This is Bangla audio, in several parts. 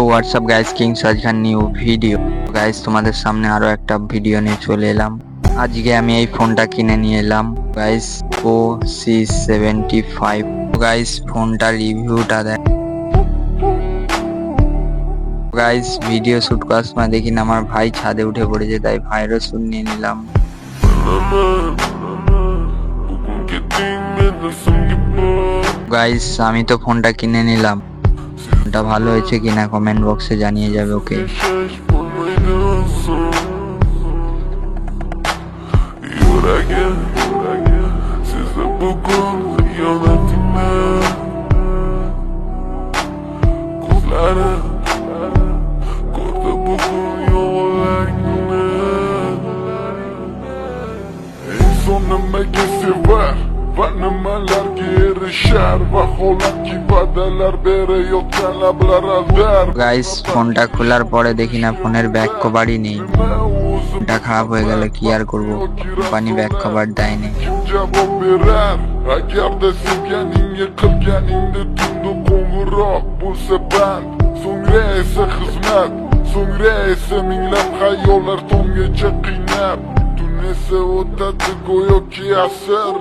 হোয়াটসঅ্যাপ গাইস, কিং সাজ খান নিউ ভিডিও। গাইস তোমাদের সামনে আরো একটা ভিডিও নিয়ে চলে এলাম। আজকে আমি এই ফোনটা কিনে নিয়ে এলাম গাইস, OC75। গাইস ফোনটা রিভিউটা দেখ। গাইস ভিডিও শুট করার সময় দেখি না আমার ভাই ছাদে উঠে পড়েছে, তাই ভাইয়েরও শুট নিয়ে নিলাম। গাইস আমি তো ফোনটা কিনে নিলাম, ফোনটা ভালো হয়েছে কিনা কমেন্ট বক্সে জানিয়ে যাবে। ওকে গাইস ফোনটা খোলার পরে দেখি না ফোনের ব্যাক কভারই নেই। ফোনটা খারাপ হয়ে গেল, কি আর করবো, কোম্পানি ব্যাক কভার দেয়নি। So'ngra esa minglab xayollar tomgacha qiynab, tun esa o'tadi go'yoki asr,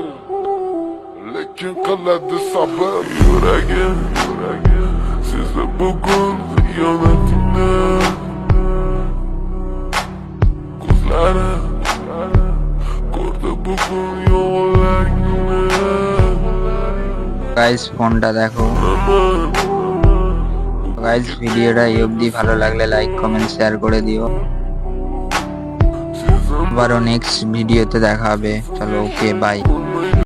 lekin qiladi sabr. Yuragim sezdi bugun xiyonatimni, ko'zlari ko'rdi bugun yolg'onligimni. Guys ফোনটা দেখো। গাইস ভিডিওটা এই অবধি, ভালো লাগলে লাইক কমেন্ট শেয়ার করে দিও। আবারও নেক্সট ভিডিওতে দেখা হবে। চলো ওকে বাই।